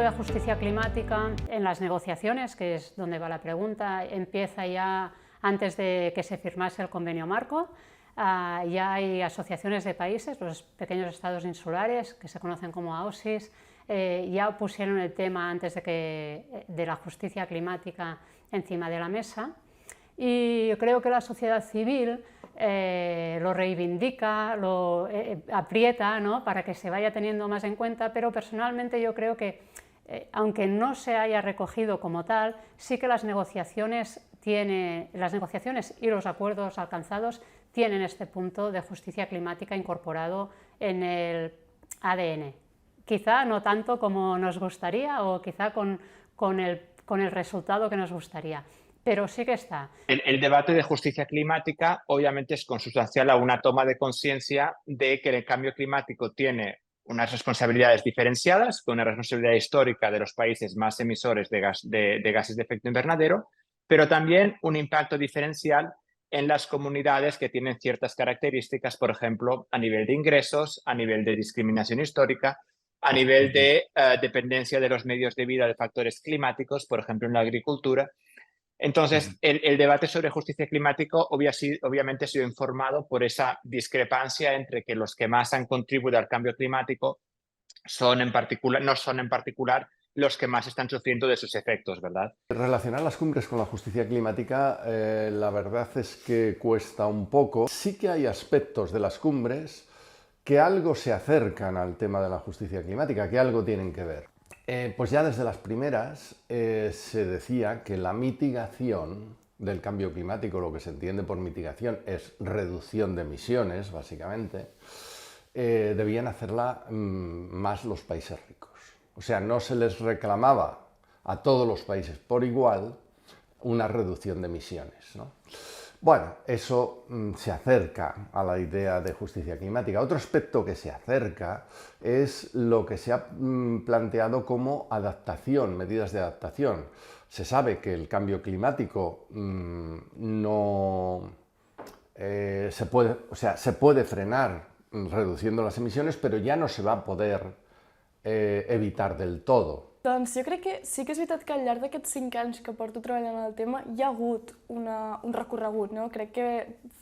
de justicia climática en las negociaciones, que es donde va la pregunta, empieza ya antes de que se firmase el convenio marco. Ya hay asociaciones de países, los pequeños estados insulares, que se conocen como AOSIS, ya pusieron el tema antes de la justicia climática encima de la mesa. Y yo creo que la sociedad civil lo reivindica, lo aprieta, ¿no?, para que se vaya teniendo más en cuenta, pero personalmente yo creo que, aunque no se haya recogido como tal, sí que las negociaciones y los acuerdos alcanzados tienen este punto de justicia climática incorporado en el ADN. Quizá no tanto como nos gustaría o quizá con el resultado que nos gustaría, pero sí que está. El debate de justicia climática obviamente es consustancial a una toma de conciencia de que el cambio climático tiene unas responsabilidades diferenciadas, con una responsabilidad histórica de los países más emisores de gases de efecto invernadero, pero también un impacto diferencial en las comunidades que tienen ciertas características, por ejemplo, a nivel de ingresos, a nivel de discriminación histórica, a nivel de dependencia de los medios de vida de factores climáticos, por ejemplo, en la agricultura. Entonces, el debate sobre justicia climática obviamente ha sido informado por esa discrepancia entre que los que más han contribuido al cambio climático no son en particular los que más están sufriendo de sus efectos, ¿verdad? Relacionar las cumbres con la justicia climática, la verdad es que cuesta un poco. Sí que hay aspectos de las cumbres que algo se acercan al tema de la justicia climática, que algo tienen que ver. Pues ya desde las primeras se decía que la mitigación del cambio climático, lo que se entiende por mitigación es reducción de emisiones, básicamente, debían hacerla más los países ricos. O sea, no se les reclamaba a todos los países por igual una reducción de emisiones, ¿no? Bueno, eso se acerca a la idea de justicia climática. Otro aspecto que se acerca es lo que se ha planteado como adaptación, medidas de adaptación. Se sabe que el cambio climático se puede frenar reduciendo las emisiones, però ja no se va poder evitar del todo. Doncs jo crec que sí que és veritat que al llarg d'aquests 5 anys que porto treballant en el tema hi ha hagut un recorregut, no? Crec que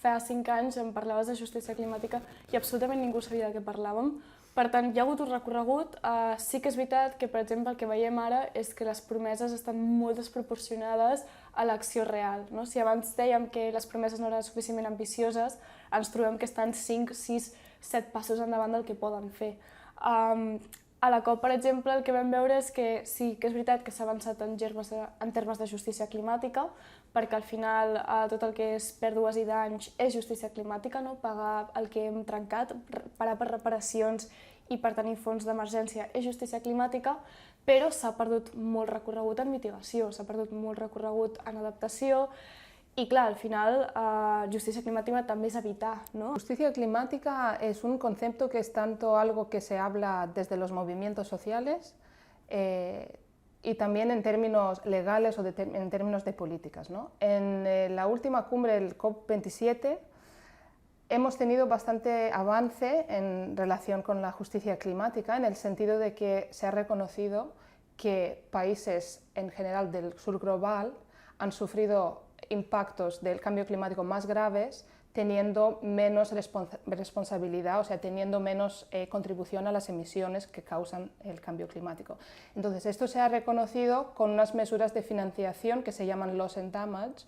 fa 5 anys em parlaves de justícia climàtica i absolutament ningú sabia de què parlàvem. Per tant, hi ha hagut un recorregut. Sí que és veritat que, per exemple, el que veiem ara és que les promeses estan molt desproporcionades a l'acció real, no? Si abans dèiem que les promeses no eren suficientment ambicioses, ens trobem que estan 5, 6, 7 passos endavant del que poden fer. A la COP, per exemple, el que vam veure és que sí que és veritat que s'ha avançat en termes de justícia climàtica, perquè al final tot el que és pèrdues i danys és justícia climàtica, no? Pagar el que hem trencat, parar per reparacions i per tenir fons d'emergència és justícia climàtica, però s'ha perdut molt recorregut en mitigació, s'ha perdut molt recorregut en adaptació. Y claro, al final, justicia climática también es evitar, ¿no? Justicia climática es un concepto que es tanto algo que se habla desde los movimientos sociales y también en términos legales o en términos de políticas, ¿no? En la última cumbre, el COP27, hemos tenido bastante avance en relación con la justicia climática, en el sentido de que se ha reconocido que países en general del sur global han sufrido impactos del cambio climático más graves teniendo menos responsabilidad, o sea, teniendo menos contribución a las emisiones que causan el cambio climático. Entonces, esto se ha reconocido con unas mesuras de financiación que se llaman loss and damage,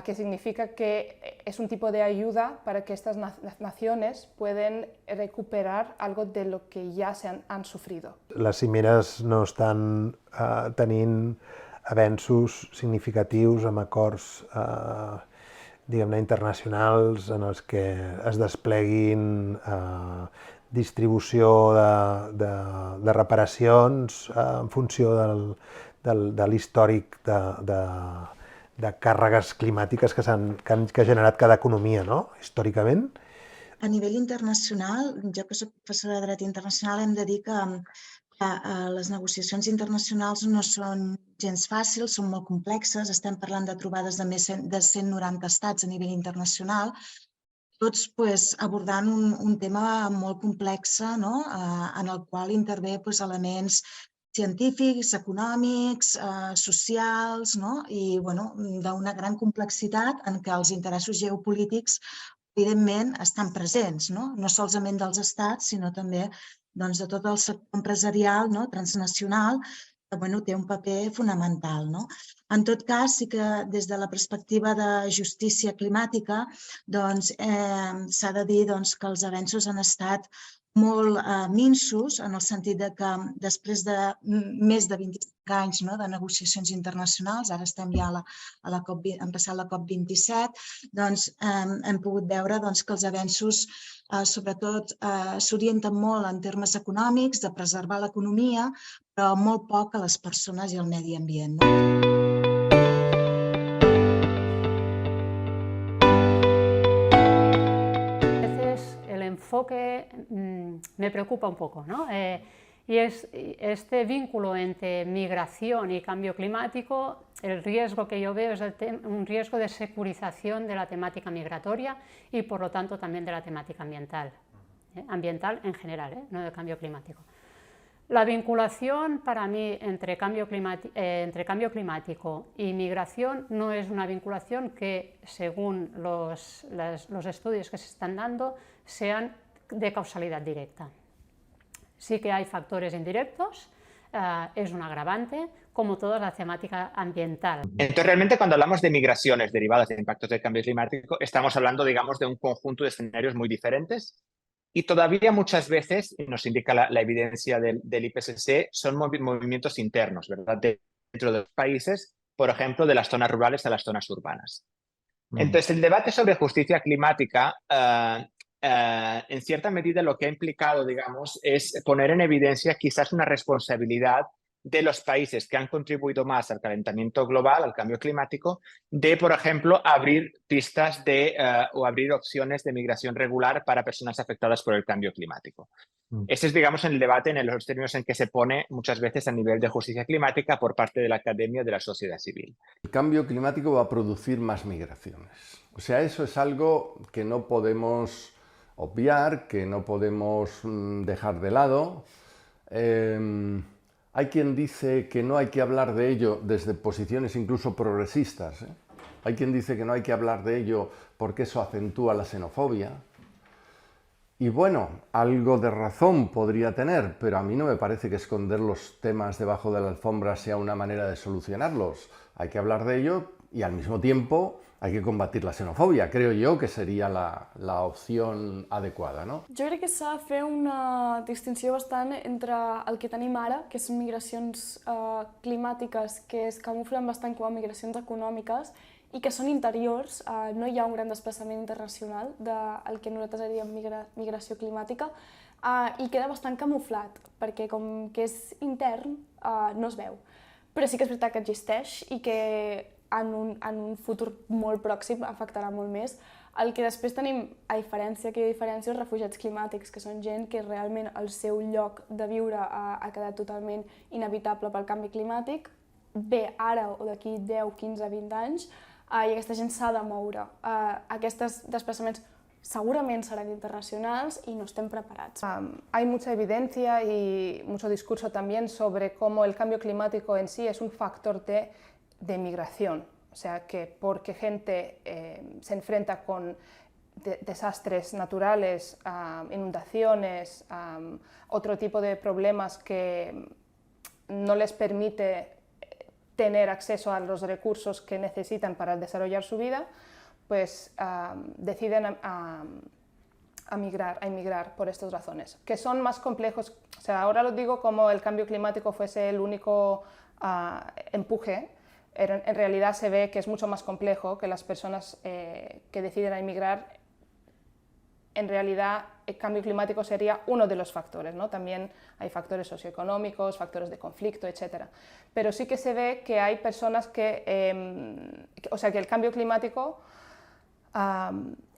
que significa que es un tipo de ayuda para que estas naciones pueden recuperar algo de lo que ya han sufrido. Les cimeres no estan tenint avenços significatius amb acords diguem-ne internacionals en els que es despleguin distribució de reparacions en funció de l'històric de càrregues climàtiques que ha generat cada economia, no? Històricament. A nivell internacional, jo que soc professora de dret internacional, hem de dir que les negociacions internacionals no són gens fàcils, són molt complexes, estem parlant de trobades de més de 190 estats a nivell internacional, tots abordant un tema molt complex, en el qual intervé elements científics, econòmics, socials, no? I d'una gran complexitat en què els interessos geopolítics evidentment estan presents, no solament dels estats, sinó també de tot el sector empresarial transnacional, que té un paper fonamental. En tot cas, sí que des de la perspectiva de justícia climàtica s'ha de dir que els avenços han estat molt minsos, en el sentit que després de més de 25 anys de negociacions internacionals, ara estem ja hem passat la COP27, hem pogut veure que els avenços sobretot s'orienten molt en termes econòmics, de preservar l'economia, però molt poc a les persones i al medi ambient. Enfoque me preocupa un poco, ¿no? Y es este vínculo entre migración y cambio climático. El riesgo que yo veo es un riesgo de securización de la temática migratoria y por lo tanto también de la temática ambiental, ambiental en general, no de cambio climático. La vinculación para mí entre cambio climático y migración no es una vinculación que, según los estudios que se están dando, sean de causalidad directa. Sí que hay factores indirectos, es un agravante, como toda la temática ambiental. Entonces, realmente cuando hablamos de migraciones derivadas de impactos del cambio climático, estamos hablando, digamos, de un conjunto de escenarios muy diferentes. Y todavía muchas veces, y nos indica la evidencia del IPCC, son movimientos internos, ¿verdad? Dentro de los países, por ejemplo, de las zonas rurales a las zonas urbanas. Entonces, el debate sobre justicia climática, en cierta medida lo que ha implicado, digamos, es poner en evidencia quizás una responsabilidad de los países que han contribuido más al calentamiento global, al cambio climático, de, por ejemplo, abrir pistas o abrir opciones de migración regular para personas afectadas por el cambio climático. Ese es, digamos, el debate en los términos en que se pone muchas veces a nivel de justicia climática por parte de la academia y de la sociedad civil. El cambio climático va a producir más migraciones. O sea, eso es algo que no podemos obviar, que no podemos dejar de lado. Hay quien dice que no hay que hablar de ello desde posiciones incluso progresistas, ¿eh? Hay quien dice que no hay que hablar de ello porque eso acentúa la xenofobia. Y bueno, algo de razón podría tener, pero a mí no me parece que esconder los temas debajo de la alfombra sea una manera de solucionarlos. Hay que hablar de ello y al mismo tiempo hay que combatir la xenofòbia. Creo yo que seria la opció adequada, no? Jo crec que s'ha de fer una distinció bastant entre el que tenim ara, que són migracions climàtiques que es camuflen bastant com a migracions econòmiques i que són interiors, no hi ha un gran desplaçament internacional del que nosaltres diríem migració climàtica, i queda bastant camuflat, perquè com que és intern no es veu. Però sí que és veritat que existeix i que en un futur molt pròxim afectarà molt més. El que després tenim, a diferència, els refugiats climàtics, que són gent que realment el seu lloc de viure ha quedat totalment inevitable pel canvi climàtic, bé ara o d'aquí 10, 15, 20 anys, i aquesta gent s'ha de moure. Aquests desplaçaments segurament seran internacionals y no estén preparados. Hay mucha evidencia y mucho discurso también sobre cómo el cambio climático en sí es un factor de migración, o sea que porque gente se enfrenta con desastres naturales, inundaciones, otro tipo de problemas que no les permite tener acceso a los recursos que necesitan para desarrollar su vida, pues deciden a emigrar por estas razones, que son más complejos. O sea, ahora lo digo como el cambio climático fuese el único empuje. En realidad se ve que es mucho más complejo, que las personas que deciden emigrar, en realidad el cambio climático sería uno de los factores, ¿no? También hay factores socioeconómicos, factores de conflicto, etc. Pero sí que se ve que hay personas que, o sea, que el cambio climático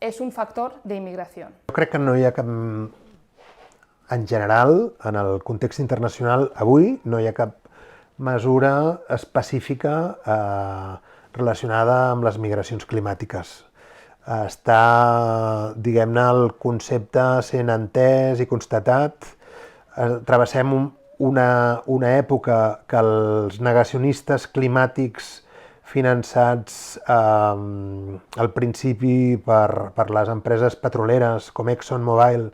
és un factor d'immigració. Jo crec que no hi ha cap... En general, en el context internacional, avui no hi ha cap mesura específica relacionada amb les migracions climàtiques. Està, diguem-ne, el concepte sent entès i constatat. Travessem una època que els negacionistes climàtics finançats al principi per les empreses petroleres com ExxonMobil,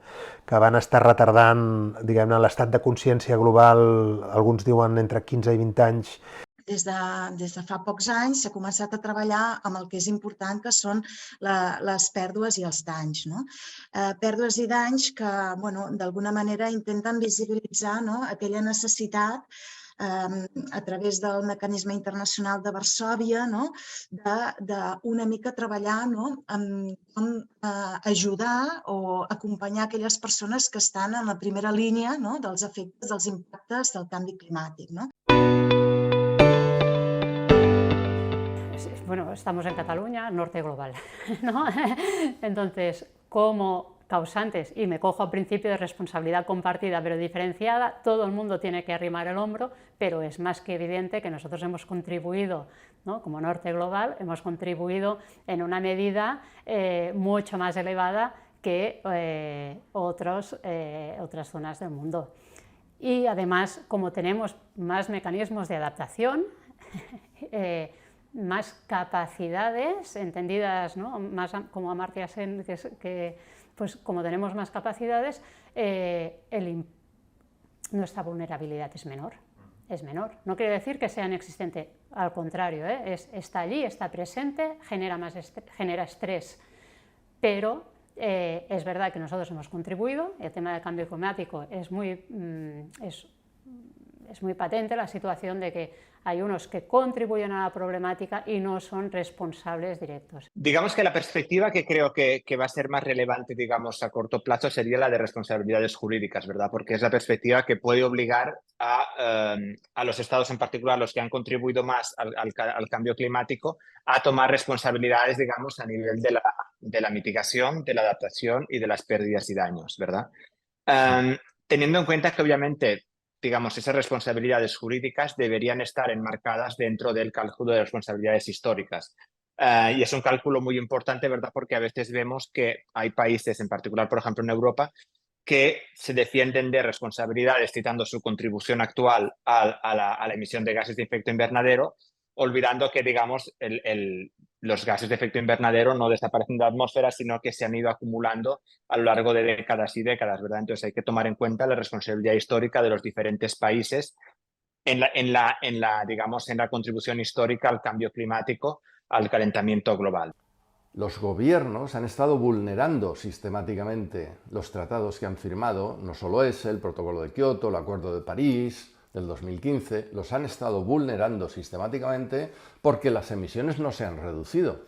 que van estar retardant, diguem-ne, l'estat de consciència global, alguns diuen entre 15 i 20 anys. Des de fa pocs anys s'ha començat a treballar amb el que és important, que són les pèrdues i els danys. Pèrdues i danys que, d'alguna manera, intenten visibilitzar aquella necessitat a través del mecanisme internacional de Varsòvia d'una mica treballar en com ajudar o acompanyar aquelles persones que estan en la primera línia dels efectes, dels impactes del canvi climàtic. Bueno, estamos en Cataluña, norte global, ¿no? Entonces, como causantes, y me cojo al principio de responsabilidad compartida pero diferenciada, todo el mundo tiene que arrimar el hombro, pero es más que evidente que nosotros hemos contribuido, ¿no? Como norte global, hemos contribuido en una medida mucho más elevada que otras zonas del mundo. Y además, como tenemos más mecanismos de adaptación, más capacidades, entendidas, ¿no? Más como Amartya Sen, pues como tenemos más capacidades, nuestra vulnerabilidad es menor. No quiere decir que sea inexistente, al contrario, está allí, está presente, genera estrés, pero es verdad que nosotros hemos contribuido. El tema del cambio climático es muy patente la situación de que hay unos que contribuyen a la problemática y no son responsables directos. Digamos que la perspectiva que creo que va a ser más relevante, digamos, a corto plazo sería la de responsabilidades jurídicas, ¿verdad? Porque es la perspectiva que puede obligar a los estados, en particular los que han contribuido más al cambio climático, a tomar responsabilidades, digamos, a nivel de la mitigación, de la adaptación y de las pérdidas y daños, ¿verdad? Teniendo en cuenta que obviamente, digamos, esas responsabilidades jurídicas deberían estar enmarcadas dentro del cálculo de responsabilidades históricas. Y es un cálculo muy importante, ¿verdad? Porque a veces vemos que hay países, en particular, por ejemplo, en Europa, que se defienden de responsabilidades citando su contribución actual a la emisión de gases de efecto invernadero, olvidando que, digamos, los gases de efecto invernadero no desaparecen de la atmósfera, sino que se han ido acumulando a lo largo de décadas y décadas, ¿verdad? Entonces hay que tomar en cuenta la responsabilidad histórica de los diferentes países en la contribución histórica al cambio climático, al calentamiento global. Los gobiernos han estado vulnerando sistemáticamente los tratados que han firmado, no solo ese, el Protocolo de Kioto, el Acuerdo de París del 2015, los han estado vulnerando sistemáticamente porque las emisiones no se han reducido.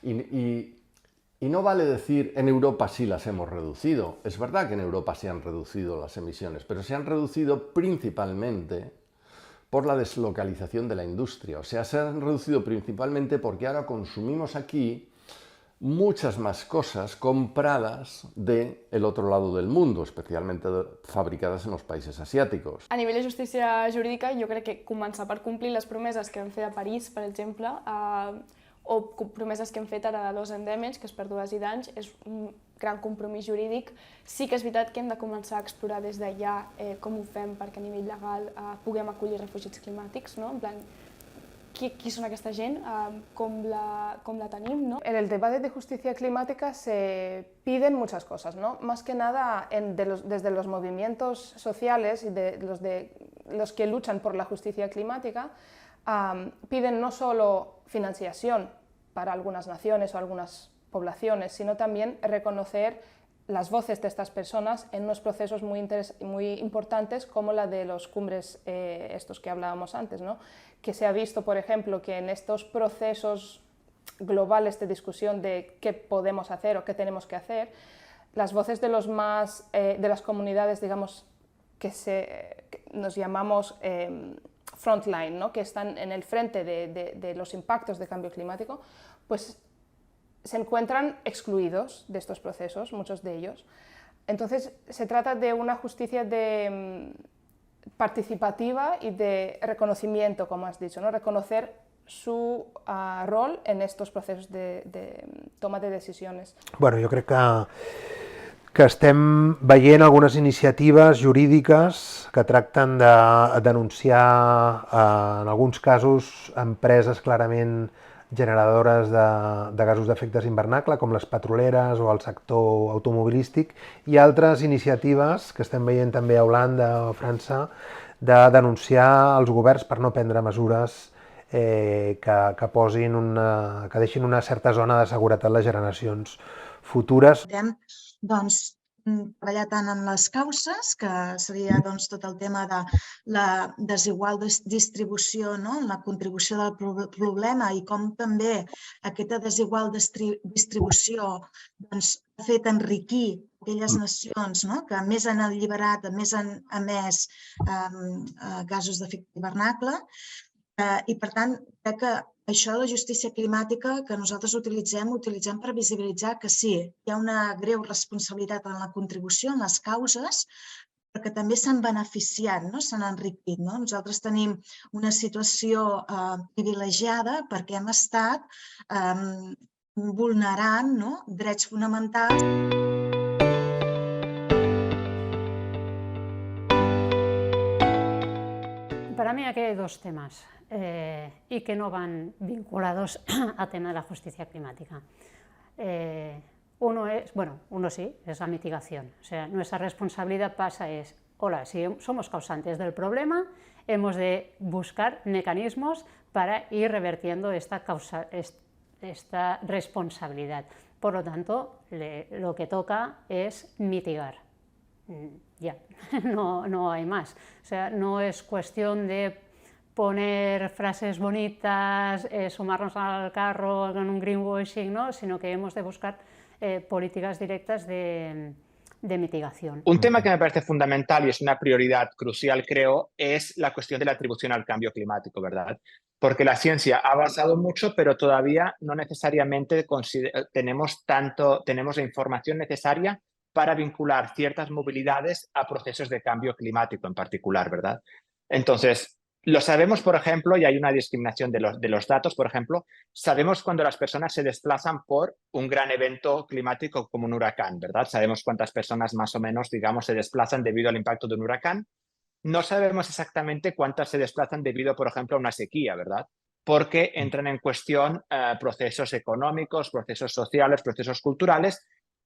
Y no vale decir en Europa sí las hemos reducido. Es verdad que en Europa se han reducido las emisiones, pero se han reducido principalmente por la deslocalización de la industria. O sea, se han reducido principalmente porque ahora consumimos aquí muchas más cosas compradas del otro lado del mundo, especialmente fabricadas en los países asiàtics. A nivell de justícia jurídica, jo crec que començar per complir les promeses que hem fet a París, per exemple, o promeses que hem fet ara de dos endèmics, que és pèrdues i danys, és un gran compromís jurídic. Sí que és veritat que hem de començar a explorar des d'allà com ho fem perquè a nivell legal puguem acollir refugits climàtics, no? En plan, qui son aquesta gent, com la tenim, ¿no? En el debate de justicia climática se piden muchas cosas, ¿no? Más que nada desde los movimientos sociales y de los que luchan por la justicia climática, piden no solo financiación para algunas naciones o algunas poblaciones, sino también reconocer las voces de estas personas en unos procesos muy importantes como la de los cumbres estos que hablábamos antes, ¿no? Que se ha visto, por ejemplo, que en estos procesos globales de discusión de qué podemos hacer o qué tenemos que hacer, las voces de de las comunidades, digamos, que nos llamamos frontline, ¿no? Que están en el frente de los impactos de cambio climático, pues se encuentran excluidos de estos procesos, muchos de ellos. Entonces, se trata de una justicia participativa y de reconocimiento, como has dicho, ¿no? Reconocer su rol en estos procesos de toma de decisiones. Bueno, jo crec que estem veient algunes iniciatives jurídiques que tracten de denunciar, en alguns casos, empreses clarament generadores de gasos d'efectes hivernacle, com les petroleres o el sector automobilístic, i altres iniciatives que estem veient també a Holanda o a França de denunciar els governs per no prendre mesures que deixin una certa zona de seguretat a les generacions futures. Doncs, treballar tant en les causes, que seria doncs, tot el tema de la desigual distribució, no? La contribució del problema i com també aquesta desigual distribució doncs, ha fet enriquir aquelles nacions, no? Que més han alliberat, més han emès gasos d'efecte hivernacle. I, per tant, crec que això de la justícia climàtica que nosaltres utilitzem per visibilitzar que sí, hi ha una greu responsabilitat en la contribució, en les causes, però que també s'han beneficiat, no? S'han enriquit. No? Nosaltres tenim una situació privilegiada perquè hem estat vulnerant, no? Drets fonamentals. Para mí aquí hay dos temas y que no van vinculados al tema de la justicia climática. Uno sí, es la mitigación. O sea, nuestra responsabilidad si somos causantes del problema, hemos de buscar mecanismos para ir revertiendo esta responsabilidad. Por lo tanto, lo que toca es mitigar. Ya, no hay más. O sea, no es cuestión de poner frases bonitas, sumarnos al carro con un greenwashing, ¿no? Sino que hemos de buscar políticas directas de mitigación. Un tema que me parece fundamental y es una prioridad crucial, creo, es la cuestión de la atribución al cambio climático, ¿verdad? Porque la ciencia ha avanzado mucho, pero todavía no necesariamente tenemos la información necesaria para vincular ciertas movilidades a procesos de cambio climático en particular, ¿verdad? Entonces, lo sabemos, por ejemplo, y hay una discriminación de los datos, por ejemplo, sabemos cuando las personas se desplazan por un gran evento climático como un huracán, ¿verdad? Sabemos cuántas personas más o menos, digamos, se desplazan debido al impacto de un huracán. No sabemos exactamente cuántas se desplazan debido, por ejemplo, a una sequía, ¿verdad? Porque entran en cuestión procesos económicos, procesos sociales, procesos culturales,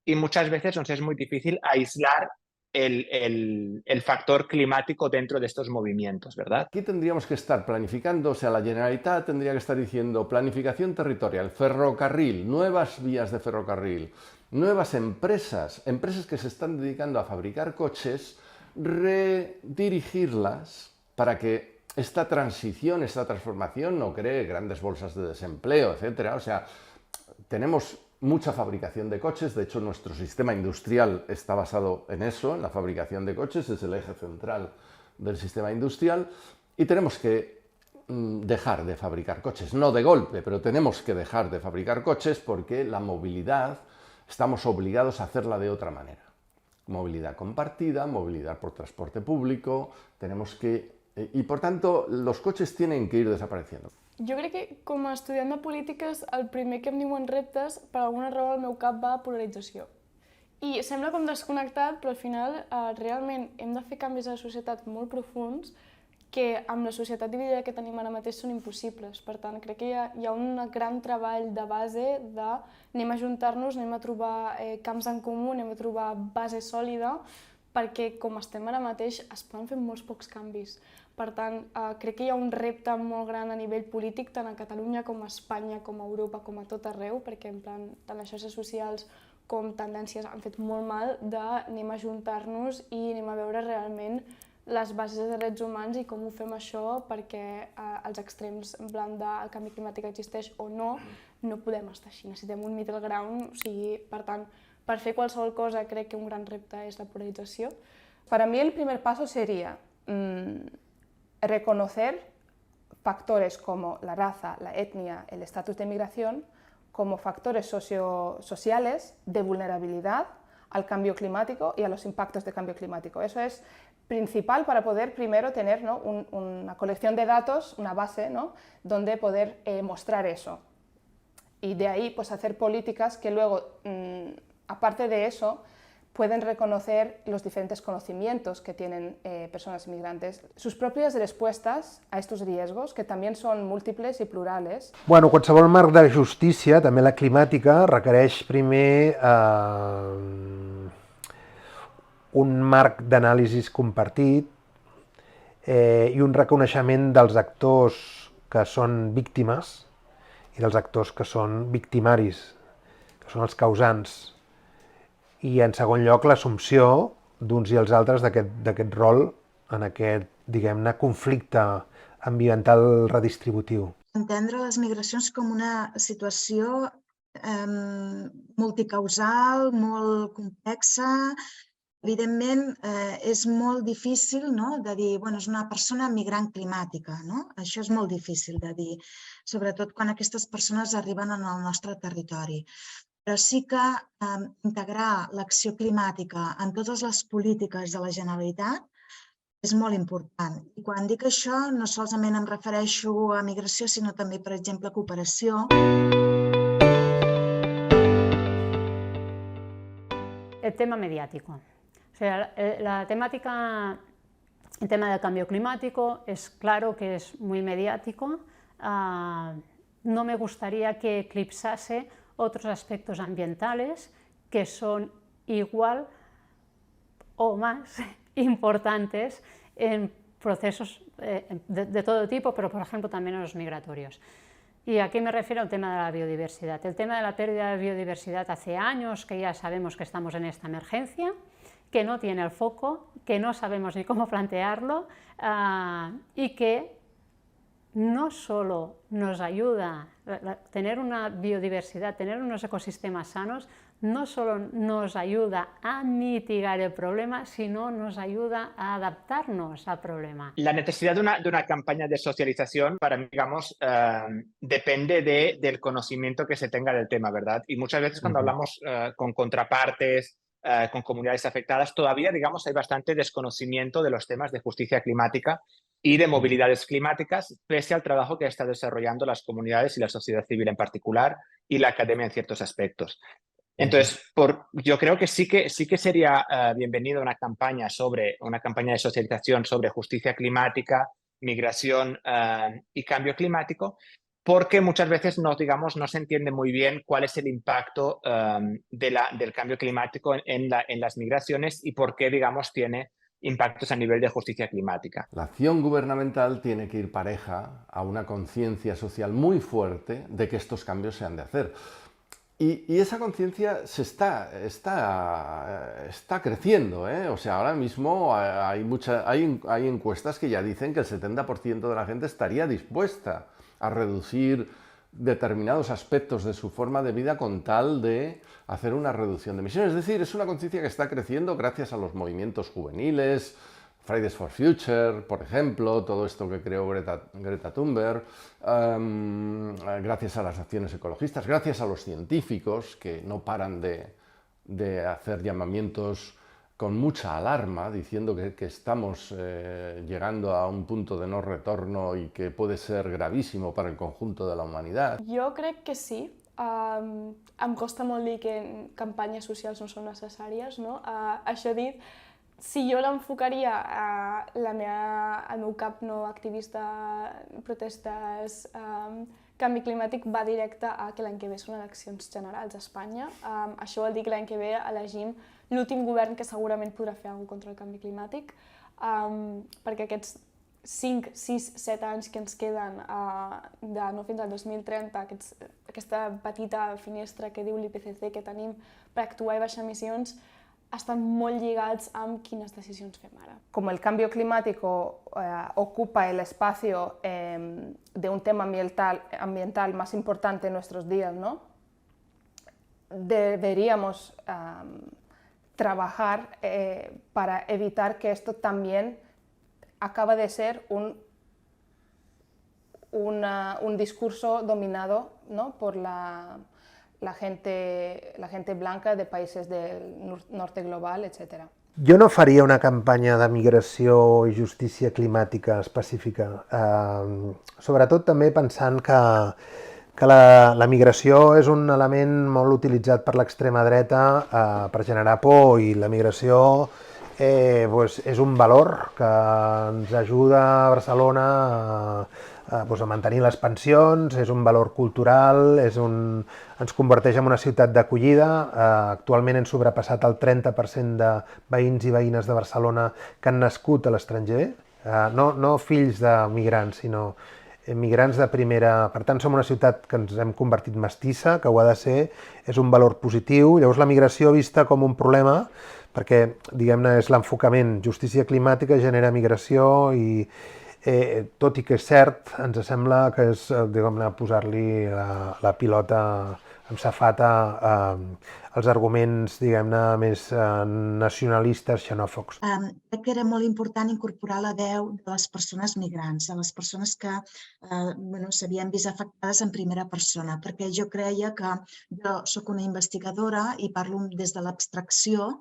y muchas veces nos es muy difícil aislar el factor climático dentro de estos movimientos, ¿verdad? Aquí tendríamos que estar planificando, o sea, la Generalitat tendría que estar diciendo planificación territorial, ferrocarril, nuevas vías de ferrocarril, nuevas empresas que se están dedicando a fabricar coches, redirigirlas para que esta transición, esta transformación no cree grandes bolsas de desempleo, etcétera. O sea, tenemos mucha fabricación de coches, de hecho nuestro sistema industrial está basado en eso, en la fabricación de coches, es el eje central del sistema industrial, y tenemos que dejar de fabricar coches, no de golpe, pero tenemos que dejar de fabricar coches porque la movilidad estamos obligados a hacerla de otra manera. Movilidad compartida, movilidad por transporte público, y por tanto los coches tienen que ir desapareciendo. Jo crec que, com a estudiant de polítiques, el primer que em diuen reptes, per alguna raó al meu cap va a polarització. I sembla com desconnectat, però al final realment hem de fer canvis a la societat molt profuns que amb la societat dividida que tenim ara mateix són impossibles. Per tant, crec que hi ha un gran treball de base de anem a ajuntar-nos, anem a trobar camps en comú, anem a trobar base sòlida, perquè com estem ara mateix es poden fer molts pocs canvis. Per tant, crec que hi ha un repte molt gran a nivell polític, tant a Catalunya com a Espanya, com a Europa, com a tot arreu, perquè en plan, tant les xarxes socials com tendències han fet molt mal d'anem a ajuntar-nos i anem a veure realment les bases de drets humans i com ho fem això perquè els extrems en plan del canvi climàtic existeix o no, no podem estar així. Necessitem un middle ground, o sigui, per tant, per fer qualsevol cosa crec que un gran repte és la polarització. Para mí el primer paso sería reconocer factores como la raza, la etnia, el estatus de migración como factores sociales de vulnerabilidad al cambio climático y a los impactos del cambio climático. Eso es principal para poder primero tener, ¿no?, una colección de datos, una base, ¿no?, donde poder mostrar eso. Y de ahí pues hacer políticas que luego, aparte de eso, pueden reconocer los diferentes conocimientos que tienen personas inmigrantes, sus propias respuestas a estos riesgos, que también son múltiples y plurales. Bueno, qualsevol marc de justícia, també la climàtica, requereix primer un marc d'anàlisi compartit i un reconeixement dels actors que són víctimes i dels actors que són victimaris, que són els causants. I, en segon lloc, l'assumpció d'uns i els altres d'aquest rol en aquest, diguem-ne, conflicte ambiental redistributiu. Entendre les migracions com una situació multicausal, molt complexa. Evidentment, és molt difícil, no?, de dir, bueno, és una persona migrant climàtica, no? Això és molt difícil de dir, sobretot quan aquestes persones arriben al nostre territori. Però sí que integrar l'acció climàtica en totes les polítiques de la Generalitat és molt important. I quan dic això, no solament em refereixo a migració, sinó també, per exemple, a cooperació. El tema mediático. O sea, la temática, el tema del cambio climático es claro que es muy mediático. No me gustaría que eclipsase otros aspectos ambientales que son igual o más importantes en procesos de todo tipo, pero por ejemplo también en los migratorios. Y aquí me refiero al tema de la biodiversidad. El tema de la pérdida de biodiversidad hace años que ya sabemos que estamos en esta emergencia, que no tiene el foco, que no sabemos ni cómo plantearlo y que no solo nos ayuda tener una biodiversidad, tener unos ecosistemas sanos, no solo nos ayuda a mitigar el problema, sino nos ayuda a adaptarnos al problema. La necesidad de una campaña de socialización, para mí, digamos, depende del conocimiento que se tenga del tema, ¿verdad? Y muchas veces cuando hablamos con contrapartes, con comunidades afectadas, todavía, digamos, hay bastante desconocimiento de los temas de justicia climática y de movilidades climáticas, pese al trabajo que están desarrollando las comunidades y la sociedad civil en particular y la academia en ciertos aspectos. Entonces, yo creo que sí que sería bienvenido una campaña de socialización sobre justicia climática, migración y cambio climático, porque muchas veces no se entiende muy bien cuál es el impacto del cambio climático en las migraciones y por qué, digamos, tiene impactos a nivel de justicia climática. La acción gubernamental tiene que ir pareja a una conciencia social muy fuerte de que estos cambios se han de hacer. Y esa conciencia se está creciendo, ¿eh? O sea, ahora mismo hay encuestas que ya dicen que el 70% de la gente estaría dispuesta a reducir determinados aspectos de su forma de vida con tal de hacer una reducción de emisiones. Es decir, es una conciencia que está creciendo gracias a los movimientos juveniles, Fridays for Future, por ejemplo, todo esto que creó Greta Thunberg, gracias a las acciones ecologistas, gracias a los científicos que no paran de hacer llamamientos con mucha alarma, diciendo que estamos llegando a un punto de no retorno y que puede ser gravísimo para el conjunto de la humanidad. Jo crec que sí. Em costa molt dir que campanyes socials no són necessàries, no? Això dit, si jo l'enfocaria el meu cap no activista, protestes, canvi climàtic va directe a que l'any que ve són eleccions generals a Espanya. Això vol dir que l'any que ve elegim l'últim govern que segurament podrà fer alguna cosa contra el canvi climàtic, perquè aquests 5, 6, 7 anys que ens queden de no fins al 2030, aquesta petita finestra que diu l'IPCC que tenim per actuar i baixar emissions, estan molt lligats amb quines decisions fem ara. Como el cambio climático ocupa el espacio de un tema ambiental más importante en nuestros días, ¿no? Deberíamos trabajar para evitar que esto también acaba de ser un discurso dominado, ¿no?, por la gente blanca de países del norte global, etc. Jo no faria una campanya de migració i justícia climàtica específica, sobretot també pensant que que la migració és un element molt utilitzat per l'extrema dreta per generar por, i la migració és un valor que ens ajuda a Barcelona a mantenir les pensions, és un valor cultural, ens converteix en una ciutat d'acollida. Actualment hem sobrepassat el 30% de veïns i veïnes de Barcelona que han nascut a l'estranger, no fills de migrants, sinó migrants de primera. Per tant, som una ciutat que ens hem convertit mestissa, que ho ha de ser, és un valor positiu. Llavors, la migració vista com un problema, perquè, diguem-ne, és l'enfocament. Justícia climàtica genera migració i, tot i que és cert, ens sembla que és, diguem-ne, posar-li la pilota amb safata als arguments, diguem-ne, més nacionalistes, xenòfobs. Crec que era molt important incorporar la veu de les persones migrants, de les persones que s'havien vist afectades en primera persona, perquè jo creia que jo soc una investigadora i parlo des de l'abstracció,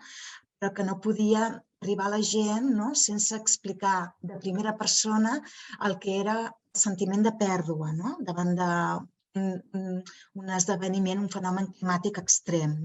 però que no podia arribar a la gent sense explicar de primera persona el que era el sentiment de pèrdua davant d'un esdeveniment, un fenomen climàtic extrem.